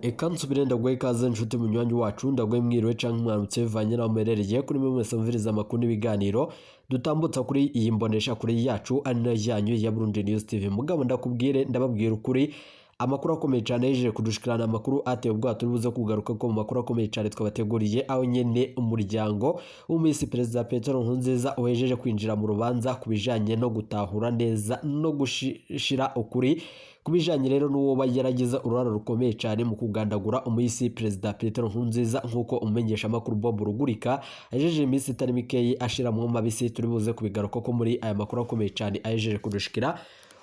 Eka nsubire ndagwe ikaze nshuti munywanyi wacu ndagwe mwiriwe canke mwaramutse bivanye naho muherereye kuri mwe mwese mviriza amakuru n'ibiganiro dutambutsa kuri iyi mbonesha kuri yacu ari nayo yanyu ya Burundi News TV. Mugabo ndababwira ukuri amakuru akomeye cyane yejeje kudushikirana amakuru ateye ubwoba turi buze kugaruka ko mu makuru akomeye cyane twabateguriye aho nyene umuryango w'umisi Perezida Petero Nkurunziza uhejeje kwinjira mu rubanza kubijanye no gutahura neza no gushira ukuri kubijanye rero n'uwo yaragize ururaro rukomeye cyane mu kugandagura umisi Perezida Petero Nkurunziza nkuko umenyesha amakuru Bob Rugurika ajeje imisi itari mikeyi ashira mu mabisi turi buze kubigaruka ko muri aya makuru akomeye cyane ajeje kudushikira.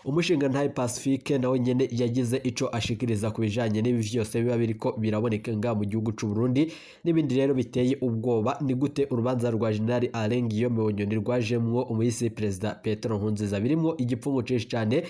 Umushinga ntaye Pacifique nawe nyene yagize ico ashikiriza kubijanye n'ibi vyose biba biriko biraboneka nga mu gihugu c'u Burundi n'ibindi rero biteye ubwoba. Ni gute urubanza rwa General Alain Guillaume Bunyoni rwajemwo umuyisi Perezida Petero Nkurunziza birimwo igipfungo cinshi cyane,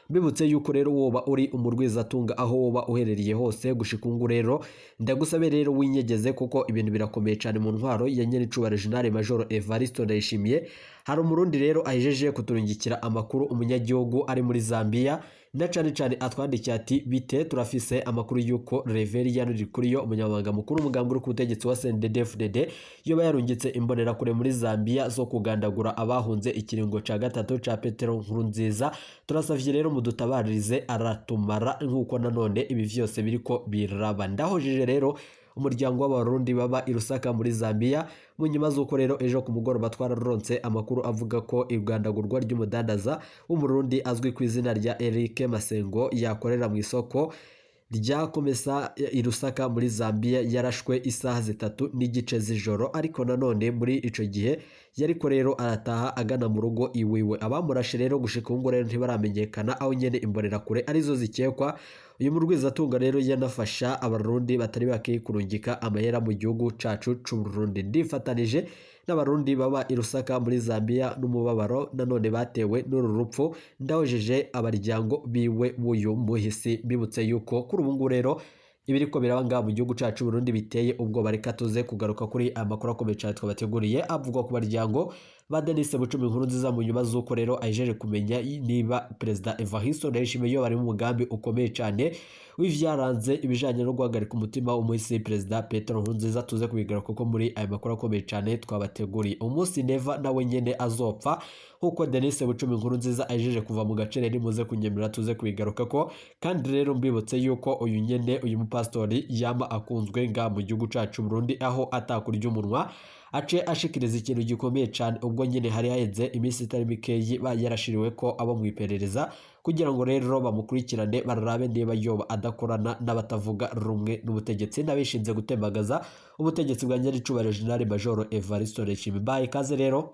bibutse yuko rero woba uri umurwizatunga aho woba uherereye hose gushikungu rero ndagusabe rero winyegeze kuko ibintu birakomeye cyane mu ntwaro ya nyene icubahiro General Major Evariste Ndayishimiye. Hari umurundi rero ahejeje kuturungikira amakuru umunyagihugu ari muri Zambia na cane atwandikiye ati bite turafise amakuru yuko Reveria Rurikuriyo umunyamabanga mukuru umugambwe uri ku butegetsi wa CNDD-FDD yoba yarungitse imbonera kure muri Zambia zo kugandagura abahunze ikiringo ca gatatu ca Petero Nkurunziza. Turasavye rero mudutabaririze aratumara nkuko nanone ibi vyose biriko biraba. Ndahojeje rero umuryango w'abarundi baba i Lusaka muri Zambia mu nyuma z'uko rero ejo ku mugoroba twararonse amakuru avuga ko igandagurwa ry'umudandaza w'umurundi azwi ku izina rya Eric Masengo yakorera mu isoko rya Komesa i Lusaka muri Zambia yarashwe isaha 3:30 z'ijoro, ariko nanone muri ico gihe yariko rero arataha agana mu rugo iwiwe. Abamurashe rero gushikungu rero ntibaramenyekana aho nyene imbonera kure arizo zikekwa. Uyu murwizatunga rero yanafasha abarundi batari bake kurungika amahera mu gihugu cacu c'u Burundi. Ndifatanije n'abarundi baba i Lusaka muri Zambia n'umubabaro nanone batewe n'uru rupfu, ndahojeje abaryango biwe buyu muhisi bibutse yuko kuri ubu rero ibiriko birabanga mu gihugu cacu Burundi biteye ubwo bareka tuze kugaruka kuri amakuru akomeye cyane twabateguriye avugwa ku baryango ba Denis Bucumi Nkurunziza mu nyuma z'uko rero ajeje kumenya niba Perezida Evariste Ndayishimiye bari mu mugambi ukomeye cyane w'ivyaranze ibijanye no guhagarika umutima w'umuyisi Perezida Petero Nkurunziza. Tuze kubigaruka ko muri aya makuru akomeye cyane twabateguriye. Umunsi neva nawe nyene azopfa nkuko Denis Bucumi Nkurunziza ajeje kuva mu gace rero muze kunyemera tuze kubigaruka ko. Kandi rero mbibutse yuko uyu mupastori yama akunzwe nga mu gihugu cacu Burundi aho atakurya umunwa ace ashikiriza ikintu gikomeye cyane ubwo nyene hari haheze imisi itari mikeyi yarashiriwe ko abo mu iperereza kugira ngo rero bamukurikirane barabe niba yoba adakorana n'abatavuga rumwe n'ubutegetsi n'abishinze gutembagaza ubutegetsi bwa nyaricubahiro General Major Evariste Ndayishimiye. Baye kaze rero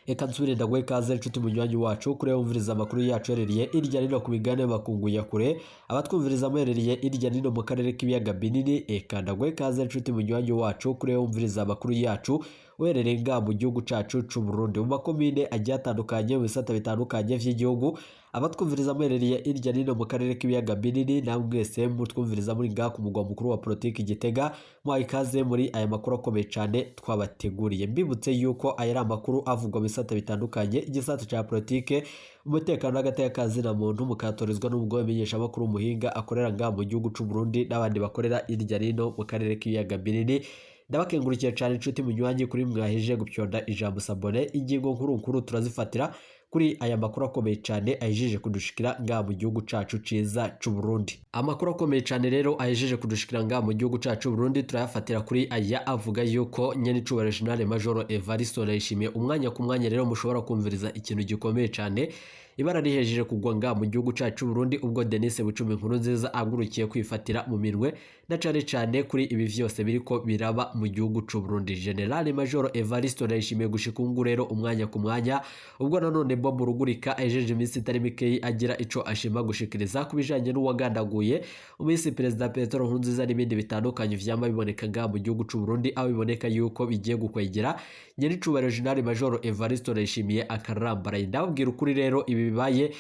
eka nsubire ndagwe ikaze nshuti munywanyi wacu kure wumviriza amakuru yacu hereriye irya nino ku bigane bakunguye kure abatwumviriza muhereriye irya nino mu karere k'ibiyaga binini. Eka ndagwe ikaze nshuti munywanyi wacu kure wumviriza amakuru yacu uherereye nga mu gihugu cacu c'u Burundi mu makomine agiye atandukanye mu bisata bitandukanye vy'igihugu. Abatwumviriza muhereriye irya nino mu karere k'ibiyaga binini namwe mwese mutwumviriza muri nga ku mugwa mukuru wa politiki Gitega mwaye ikaze muri aya makuru akomeye cyane twabateguriye. Mbibutse yuko aya ari amakuru avugwa bisata bitandukanye igisata ca politike umutekano n'agateka na muntu mukatorizwa n'ubwo bamenyesha amakuru umuhinga akorera nga mu gihugu c'u Burundi n'abandi bakorera irya nino mu karere k'ibiyaga binini. Ndabakengurukije cyane inshuti munywanyi kuri mwaheje gupyonda ijambo sabone. Ingingo nkuru turazifatira kuri aya makuru akomeye cyane ahejeje kudushikira nga mu gihugu cacu ciza c'u Burundi. Amakuru akomeye cyane rero ahejeje kudushikira nga mu gihugu cacu Burundi turayafatira kuri aya avuga yuko nyene icubahiro General Major Evariste Ndayishimiye umwanya ku mwanya rero mushobora kumviriza ikintu gikomeye cyane ibara rihejeje kugwa nga mu gihugu cacu Burundi ubwo Denis Bucumi Nkurunziza agurukiye kwifatira mu minwe na cane kuri ibi vyose biriko biraba mu gihugu c'u Burundi. General Major Evariste Ndayishimiye gushikungu rero umwanya ku mwanya ubwo nanone Bob Rugurika ajeje imisi itari mikeyi agira ico ashima gushikiriza kubijanye n'uwagandaguye umisi Perezida Petero Nkurunziza n'ibindi bitandukanye vyama biboneka nga mu gihugu c'u Burundi aho biboneka yuko bigiye gukwegera nyene icubahiro General Major Evariste Ndayishimiye akarambaraye. Ndababwira ukuri rero ibi bibaye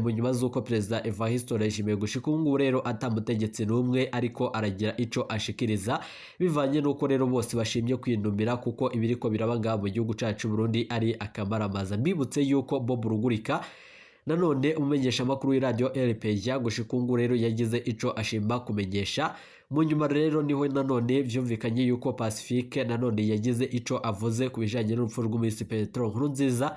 mu nyuma z'uko Perezida Evariste Ndayishimiye gushikungu rero atamutegetsi n'umwe ariko aragira ico ashikiriza bivanye nuko rero bose bashimye kwinumira kuko ibiriko biraba nga mu gihugu cacu Burundi ari akamaramaza. Mbibutse yuko Bob Rugurika nanone umumenyesha makuru w'iradio RPA gushikungu rero yagize ico ashimba kumenyesha. Mu nyuma rero niho nanone vyumvikanye yuko Pacifique nanone yagize ico avuze ku bijanye n'urupfu rw'umisi Petero Nkurunziza.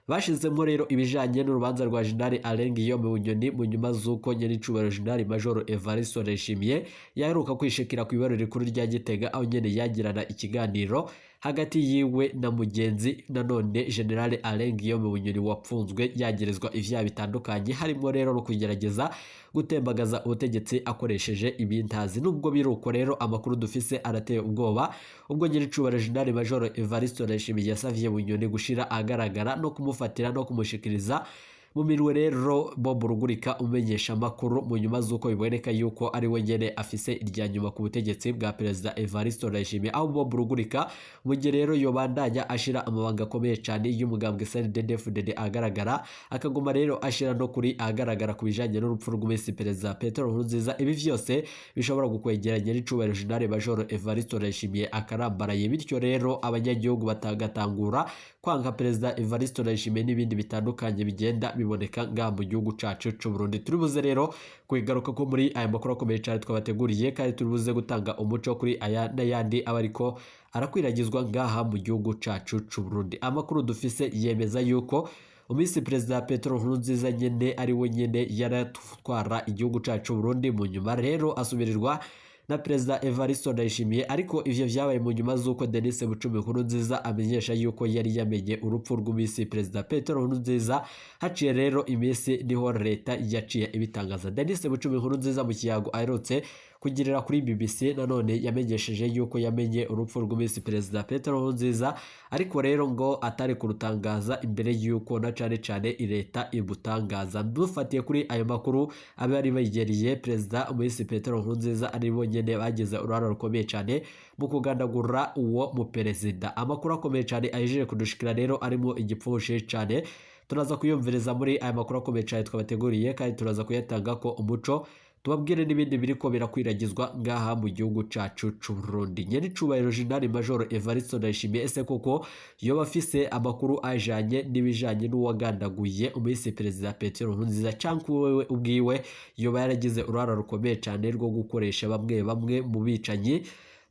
Bashizemo rero ibijanye n'urubanza rwa General Alain Guillaume Bunyoni mu nyuma z'uko nyiricubahiro General Major Evariste Ndayishimiye yaheruka kwishikira ku ibaro rikuru rya Gitega, aho nyene yagirana ikiganiro hagati yiwe na mugenzi nanone General Alain Guillaume Bunyoni wapfunzwe yagerezwa ivyaha bitandukanye, harimo rero no kugerageza gutembagaza ubutegetsi akoresheje ibintazi. Nubwo biruko rero amakuru dufise arateye ubwoba, ubwo nyiricubahiro General Major Evariste Ndayishimiye yasavye Bunyoni gushira agaragara no kumufatira no kumushikiriza mu mirwe rero Bob Rugurika umenyesha makuru mu nyuma z'uko biboneka yuko ari we nyene afise irya nyuma ku butegetsi bwa Perezida Evariste Ndayishimiye, aho Bob Rugurika mu gihe rero yobandanya ashira amabanga akomeye cyane y'umugambwe CNDD-FDD agaragara, akaguma rero ashira no kuri agaragara ku bijanye n'urupfu rw'umisi Perezida Petero Nkurunziza. Ibi vyose bishobora gukwegeranya n'icubahiro General Major Evariste Ndayishimiye akarambaraye, bityo rero abanyagihugu batagatangura kwanga Perezida Evariste Ndayishimiye n'ibindi bitandukanye bigenda biboneka nga mu gihugu cacu c'u Burundi. Turibuze rero kwigaruka ko muri aya makuru akomeye cyane twabateguriye, kandi turibuze gutanga umuco kuri aya n'ayandi abariko arakwiragizwa ngaha mu gihugu cacu c'u Burundi. Amakuru dufise yemeza yuko umisi Perezida Petero Nkurunziza nyene ari we nyene yaratwara igihugu cacu Burundi, mu nyuma rero asubirirwa na Perezida Evariste Ndayishimiye, ariko ivyo vyabaye mu nyuma z'uko Denis Bucumi Nkurunziza amenyesha yuko yari yamenye urupfu rw'umisi Perezida Petero Nkurunziza. Haciye rero imisi niho leta yaciye ibitangaza. Denis Bucumi Nkurunziza mu kiyago aherutse kugirira kuri BBC nanone yamenyesheje yuko yamenye urupfu rw'umisi Perezida Petero Nkurunziza, ariko rero ngo atari kurutangaza imbere yuko na cane leta ibutangaza. Dufatiye kuri ayo makuru abari bayigereye Perezida umisi Petero Nkurunziza ari bo nyene bagize uruhara rukomeye cyane mu kugandagura uwo mu perezida. Amakuru akomeye cyane ahejeje kudushikira rero arimo igipfushe cyane, turaza kuyumviriza muri aya makuru akomeye cyane twabateguriye, kandi turaza kuyatanga ko umuco tubabwire n'ibindi biriko birakwiragizwa ngaha mu gihugu cacu c'u Burundi. Nyiricubahiro General Major Evariste Ndayishimiye ese koko yoba afise amakuru ajanye n'ibijanye n'uwagandaguye umisi Perezida Petero Nkurunziza, canke wewe ubwiwe yoba yaragize uruhara rukomeye cyane rwo gukoresha bamwe mu bicanyi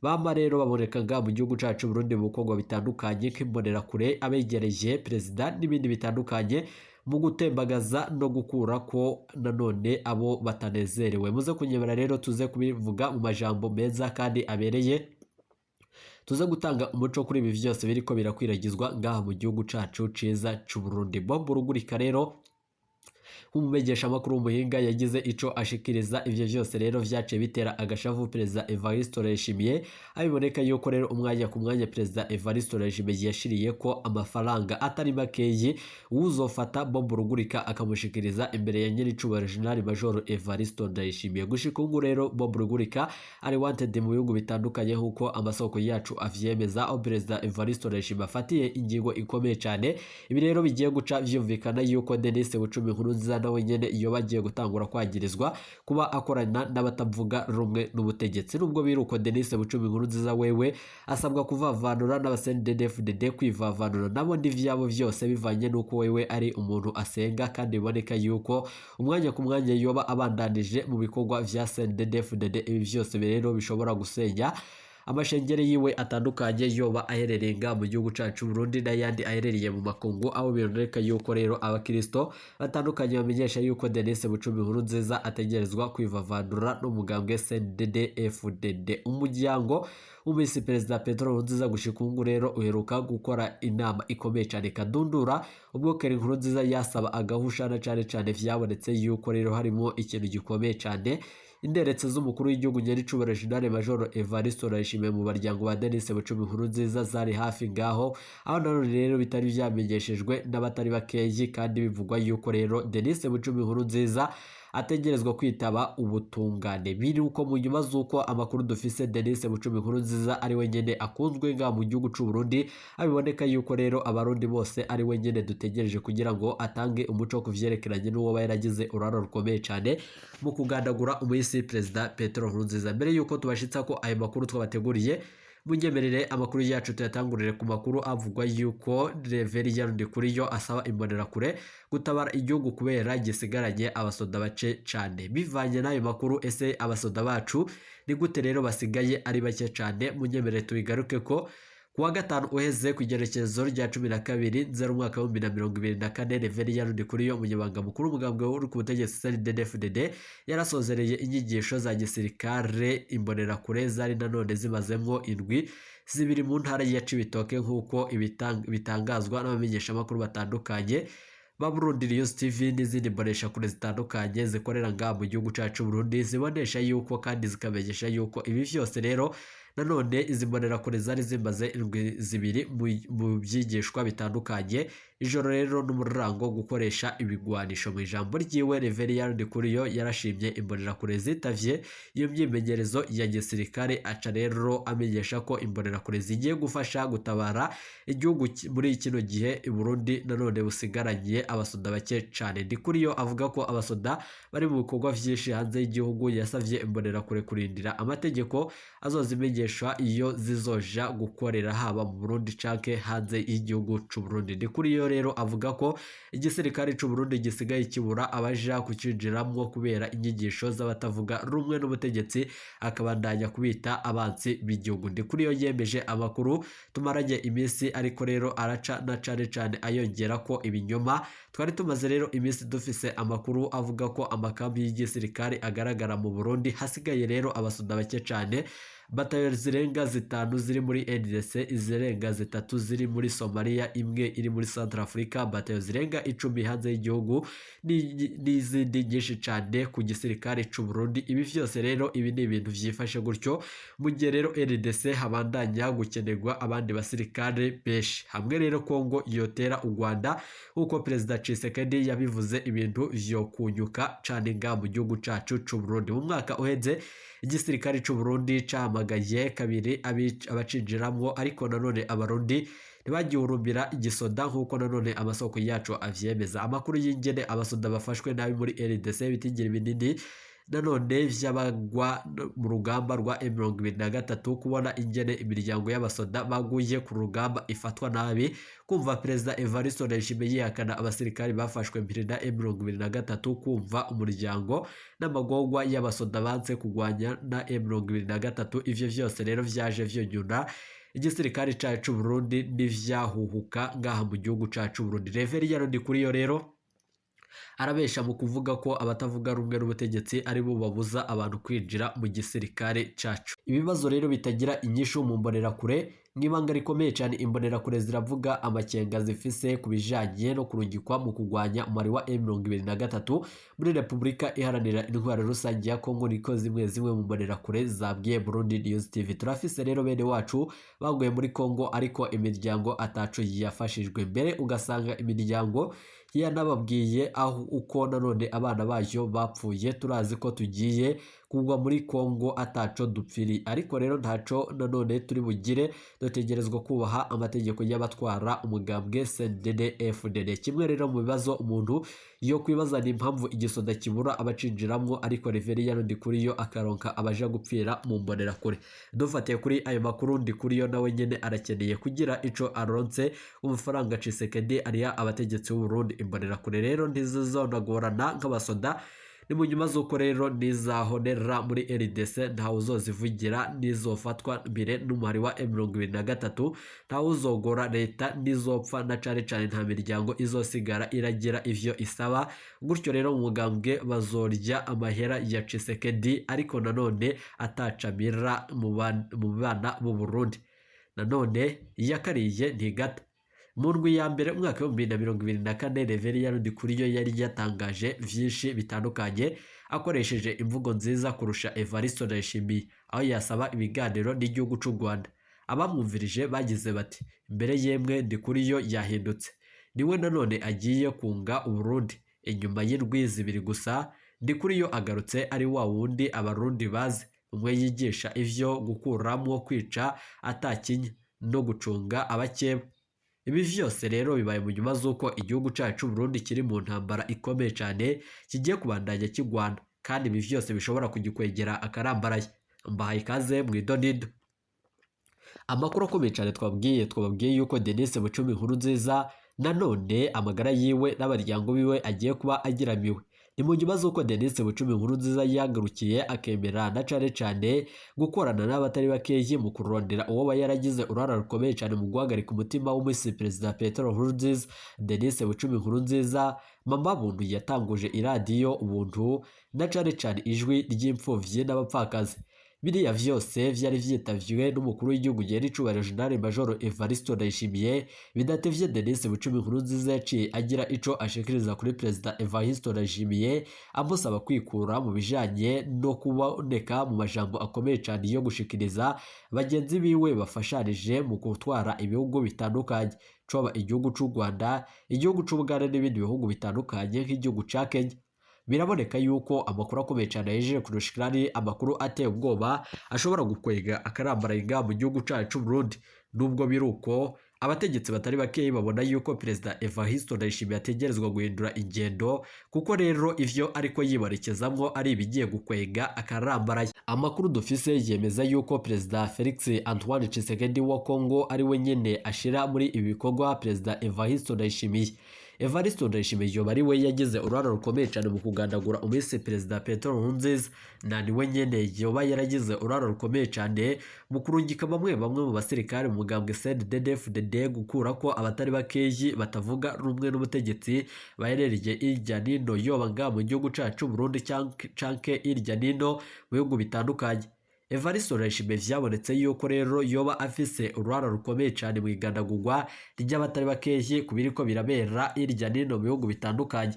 bama rero baboneka ngaha mu gihugu cacu Burundi mu bikorwa bitandukanye k'imbonera kure, abegereje perezida n'ibindi bitandukanye mu gutembagaza no gukura ko nanone abo batanezerewe. Muze kunyemera rero tuze kubivuga mu majambo meza kandi abereye, tuze gutanga umuco kuri ibi vyose biriko birakwiragizwa ngaha mu gihugu cacu ciza c'u Burundi. Bob Rugurika rero umumenyesha makuru w'umuhinga yagize ico ashikiriza. Ivyo vyose rero vyaciye bitera agashavu Perezida Evariste Ndayishimiye, abiboneka yuko rero umwanya ku mwanya Perezida Evariste Ndayishimiye yashiriye ko amafaranga atari makeyi uzofata Bob Rugurika akamushikiriza imbere ya nyiricubahiro General Major Evariste Ndayishimiye. Gushikungu rero Bob Rugurika ari wanted mu bihugu bitandukanye nkuko amasoko yacu avyemeza, aho Perezida Evariste Ndayishimiye afatiye ingingo ikomeye cyane. Ibi rero bigiye guca vyumvikana yuko Denis Bucumi Nkurunziza nawe nyene iyo bagiye gutangura kwagirizwa kuba akorana n'abatavuga rumwe n'ubutegetsi. Nubwo biruko Denis Bucumi Nkurunziza wewe asabwa kuvavanura n'abasenDD-FDD, kwivavanura nabo ndi vyabo vyose bivanye nuko wewe ari umuntu asenga, kandi biboneka yuko umwanya ku mwanya yoba abandanije mu bikorwa vya CNDD-FDD. Ibi vyose rero bishobora gusenya amashengere yiwe atandukanye yoba aherereye nga mu gihugu cacu Burundi n'ayandi aherereye mu makungu, aho biboneka yuko rero abakristo batandukanye bamenyesha yuko Denis Bucumi Nkurunziza ategerezwa kwivavanura n'umugambwe CNDD-FDD. Umuryango umisi Perezida Petero Nkurunziza gushikungu rero uheruka gukora inama ikomeye cyane kadundura, ubwo Keri Nkurunziza yasaba agahusha na cane vyabonetse yuko rero harimo ikintu gikomeye cyane. Inderetse z'umukuru w'igihugu nyiricubahiro General Major Evariste Ndayishimiye mu baryango ba Denis Bucumi Nkurunziza zari hafi ngaho, aho nanone rero bitari vyamenyeshejwe n'abatari bakeyi, kandi bivugwa yuko rero Denis Bucumi Nkurunziza ategerezwa kwitaba ubutungane. Biri uko mu nyuma z'uko amakuru dufise Denis Bucumi Nkurunziza ari we nyene akunzwe nga mu gihugu c'u Burundi, abiboneka yuko rero abarundi bose ari we nyene dutegereje kugira ngo atange umuco ku vyerekeranye n'uwo yaragize uruhara rukomeye cyane mu kugandagura umuyisi Perezida Petero Nkurunziza. Mbere yuko tubashitsa ko ayo makuru twabateguriye, munyemerere amakuru yacu tuyatangurire ku makuru avugwa yuko Reverien Ndikuriyo asaba imbonerakure gutabara igihugu kubera gisigaranye abasoda bake cyane. Bivanye n'ayo makuru, ese abasoda bacu ni gute rero basigaye ari bake cyane? Munyemerere tubigaruke ko kuwa gatanu uheze ku igerekezo rya 12 Nzeri umwaka wa 2024 Reverien Ndikuriyo umunyamabanga mukuru w'umugambwe uri ku butegetsi CNDD-FDD yarasozereye inyigisho za gisirikare imbonerakure zari nanone zimazemwo indwi zibiri mu ntara ya Cibitoke nk'uko bitangazwa n'abamenyeshamakuru batandukanye ba Burundi News TV n'izindi mboneshakure zitandukanye zikorera ngaha mu gihugu cacu Burundi, zibonesha yuko kandi zikamenyesha yuko ibi vyose rero nanone izi mbonerakure zari zimaze indwi zibiri mu byigishwa bitandukanye ijoro rero n'umurango gukoresha ibigwanisho. Mu ijambo ryiwe Reverien Ndikuriyo yarashimye imbonerakure zitavye iyo myimenyerezo ya gisirikare, aca rero amenyesha ko imbonerakure zigiye gufasha gutabara igihugu muri kino gihe i Burundi nanone busigaranye abasoda bake cyane. Ndikuriyo avuga ko abasoda bari mu bikorwa vyinshi hanze y'igihugu, yasavye imbonerakure kurindira amategeko azozimenyesha iyo zizoja gukorera haba mu Burundi canke hanze y'igihugu c'u Burundi. Ndikuriyo rero avuga ko igisirikare c'u Burundi gisigaye kibura abaja kucinjiramwo kubera inyigisho z'abatavuga rumwe n'ubutegetsi, akabandanya kubita abansi b'igihugu. Ndikuriyo yemeje amakuru tumaranye iminsi, ariko rero araca na cane ayongera ko ibinyoma. Twari tumaze rero iminsi dufise amakuru avuga ko amakambi y'igisirikare agaragara mu Burundi hasigaye rero abasoda bake cyane. Batayo zirenga 5 ziri muri NDC, izirenga 3 ziri muri Somalia, imwe iri muri Central Africa, batayo zirenga 10 hanze y'igihugu n'izindi nyinshi cyane ku gisirikare c'u Burundi. Ibi vyose rero ibi ni ibintu vyifashe gutyo mu gihe rero NDC habandanya gukenerwa abandi basirikare benshi. Hamwe rero Kongo yotera u Rwanda uko President Tshisekedi yabivuze, ibintu vyo kunyuka cyane nga mu gihugu cacu c'u Burundi. Mu mwaka uheze igisirikare c'u Burundi camagaye kabiri abacinjiramwo, ariko nanone abarundi ntibagihurumira igisoda nk'uko nanone amasoko yacu avyemeza. Amakuru y'ingene abasoda bafashwe nabi muri RDC bitigiri binini nanone vy'abagwa mu rugamba rwa M23, kubona ingene imiryango y'abasoda baguye ku rugamba ifatwa nabi, kumva Perezida Evariste Ndayishimiye yihakana abasirikari bafashwe mbere na M23, kumva umuryango n'amagorwa y'abasoda banze kugwanya na M23. Ivyo vyose rero vyaje vyonyuna igisirikare cacu Burundi n'ivyahuhuka ngaha mu gihugu cacu Burundi. Reverien Ndikuriyo rero arabesha mu kuvuga ko abatavuga rumwe n'ubutegetsi ari bo babuza abantu kwinjira mu gisirikare cacu. Ibibazo rero bitagira inyishu mu mbonerakure n'ibanga rikomeye cyane. Imbonerakure ziravuga amakenga zifise ku bijanye no kurungikwa mu kugwanya umubare wa M23 muri Repubulika Iharanira Intwaro Rusange ya Kongo, niko zimwe mu mbonerakure zabwiye Burundi News TV. Turafise rero bene wacu baguye muri Kongo, ariko imiryango ataco yafashijwe. Mbere ugasanga imiryango yanababwiye aho uko nanone abana bayo bapfuye. Turazi ko tugiye kugwa muri Kongo ataco dupfiri, ariko rero ntaco nanone turi bugire, dutegerezwa kubaha amategeko y'abatwara umugambwe CNDD-FDD. Kimwe rero mu bibazo umuntu yo kwibaza ni impamvu igisoda kibura abacinjiramwo, ariko Reverien Ndikuriyo akaronka abaja gupfira mu mbonerakure. Dufatiye kuri ayo makuru, Ndikuriyo nawe nyene arakeneye kugira ico aronse umufaranga Tshisekedi ariya abategetsi b'u Burundi. Imbonerakure rero ntizizonagorana nk'abasoda, ni mu nyuma z'uko rero nizahonera muri RDC ntawe uzozivugira, nizofatwa mbere n'umuhari wa M23 ntawe uzogora leta, nizopfa na cane nta miryango izosigara iragira ivyo isaba. Gutyo rero mu mugambwe bazorya amahera ya Tshisekedi, ariko nanone atacamira mu bana b'u Burundi. Nanone yakariye ntigata. Mu ndwi ya mbere umwaka wa 2024 Reverien Ndikuriyo yari yatangaje vyinshi bitandukanye akoresheje imvugo nziza kurusha Evariste Ndayishimiye, aho yasaba ibiganiro n'igihugu c'u Rwanda. Abamwumvirije bagize bati mbere yemwe Ndikuriyo yahindutse, niwe nanone agiye kunga u Burundi. Inyuma y'indwi zibiri gusa Ndikuriyo agarutse ari wa wundi abarundi bazi, umwe yigisha ivyo gukuramwo kwica atakinya no gucunga abakeba. Ibi vyose rero bibaye mu nyuma z'uko igihugu cacu Burundi kiri mu ntambara ikomeye cyane kigiye kubandanya kigwana, kandi ibi vyose bishobora kugikwegera akarambaraye. Mbahaye ikaze mu idonido. Amakuru akomeye cyane twababwiye yuko Denis Bucumi Nkurunziza nanone amagara yiwe n'abaryango biwe agiye kuba agiramiwe. Ni mu nyuma z'uko Denis Bucumi Nkurunziza yagarukiye akemera na cane gukorana n'abatari bakeyi mu kurondera uwo yaragize urara rukomeye cyane mu guhagarika umutima w'umusi Perezida Petero Nkurunziza. Denis Bucumi Nkurunziza Mama Buntu yatanguje iradiyo Ubuntu na cane ijwi ry'imfuvyi n'abapfakazi. Biriya vyose vyari vyitavyiwe n'umukuru w'igihugu Nyeri Cubahiro General Major Evariste Ndayishimiye. Bidatevye Denis Bucumi Nkurunziza yaciye agira ico ashikiriza kuri Perezida Evariste Ndayishimiye amusaba kwikura mu bijanye no kuboneka mu majambo akomeye cyane yo gushikiriza bagenzi biwe bafashanije mu gutwara ibihugu bitandukanye, coba igihugu c'u Rwanda, igihugu c'u Buganda n'ibindi bihugu bitandukanye nk'igihugu ca Kenya. Biraboneka yuko amakuru akomeye cyane yejeje kurushikira ari amakuru ateye ubwoba ashobora gukwega akarambaraga mu gihugu cyacu Burundi. Nubwo biruko abategetsi batari bakeyi babona yuko Perezida Evariste Ndayishimiye ategerezwa guhindura ingendo, kuko rero ivyo ariko yibarekezamwo ari ibigiye gukwega akarambaraye. Amakuru dufise yemeza yuko Perezida Felix Antoine Tshisekedi wa Kongo ari we nyene ashira muri ibi bikorwa Perezida Evariste Ndayishimiye. Evariste Ndayishimiye yoba ari we yagize urara rukomeye cyane mu kugandagura umwese Perezida Petero Nkurunziza, na ni we nyene yoba yaragize urara rukomeye cyane mu kurungika bamwe mu basirikare mu mugambwe CNDD-FDD gukura ko abatari bakeyi batavuga rumwe n'ubutegetsi baherereye irya nino yoba nga mu gihugu cacu Burundi canke irya nino mu bihugu bitandukanye. Evariste Ndayishimiye vyabonetse yuko rero yoba afise urwara rukomeye cyane mu igandagurwa ry'abatari bakeyi kubiriko birabera irya nino mu bihugu bitandukanye.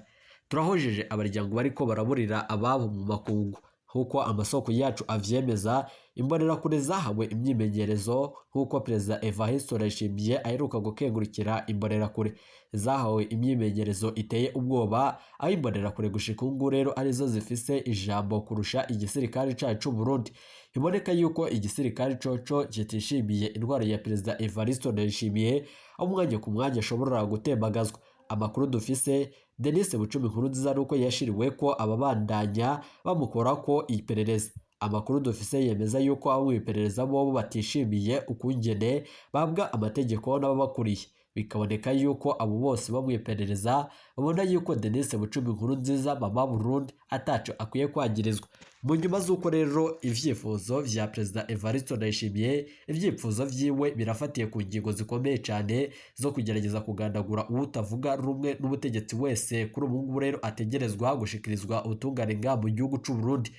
Turahojeje abaryango bariko baraburira ababo mu makungu, nkuko amasoko yacu avyemeza. Imbonerakure zahawe imyimenyerezo nkuko Perezida Evariste Ndayishimiye aheruka gukengurukira imbonerakure zahawe imyimenyerezo iteye ubwoba, aho imbonerakure gushika ubu rero arizo zifise ijambo kurusha igisirikare cacu Burundi. Iboneka yuko igisirikare coco kitishimiye indwara ya Perezida Evariste Ndayishimiye, aho umwanya ku mwanya ashobora gutembagazwa. Amakuru dufise Denis Bucumi Nkurunziza nuko yashiriwe ko ababandanya bamukora ko iperereza. Amakuru dufise yemeza yuko abo iperereza bobo batishimiye ukungene babwa amategeko n'ababakuriye. Bikaboneka yuko abo bose bamwiperereza babona yuko Denis Bucumi Nkurunziza Mama Burundi ataco akwiye kwagirizwa. Mu nyuma z'uko rero ivyifuzo vya Perezida Evariste Ndayishimiye, ivyifuzo vyiwe birafatiye ku ngingo zikomeye cyane zo kugerageza kugandagura utavuga rumwe n'ubutegetsi wese. Kuri ubu ngubu rero ategerezwa gushikirizwa ubutungane nga mu gihugu c'u Burundi.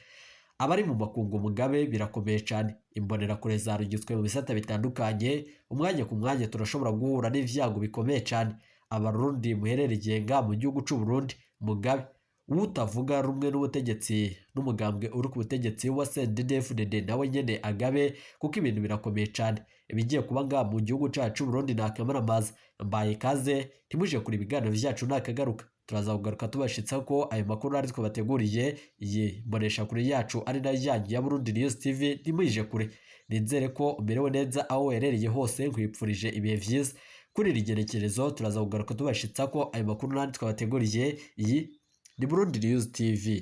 Abari mu makungu mugabe birakomeye cyane. Imbonerakure zarugitswe mu bisata bitandukanye, umwanya ku mwanya turashobora guhura n'ivyago bikomeye cyane. Abarundi muherereye nga mu gihugu c'u Burundi mugabe utavuga rumwe n'ubutegetsi n'umugambwe uri ku butegetsi wa CNDD-FDD nawe nyene agabe, kuko ibintu birakomeye cyane. Ibigiye kuba nga mu gihugu cacu Burundi nakamaramaza. Mbaye kaze ntimuje kuri ibiganiro vyacu nakagaruka. Turaza kugaruka tubashitsa ko ayo makuru ari twabateguriye. Iyi mbonesha kuri yacu ari na yanyu ya Burundi News TV. Ntimuje kure, nizere ko umerewe neza aho uherereye hose. Nkwipfurije ibihe vyiza kuri iri gerekerezo. Turaza kugaruka tubashitsa ko ayo makuru nandi twabateguriye. Iyi ni Burundi News TV.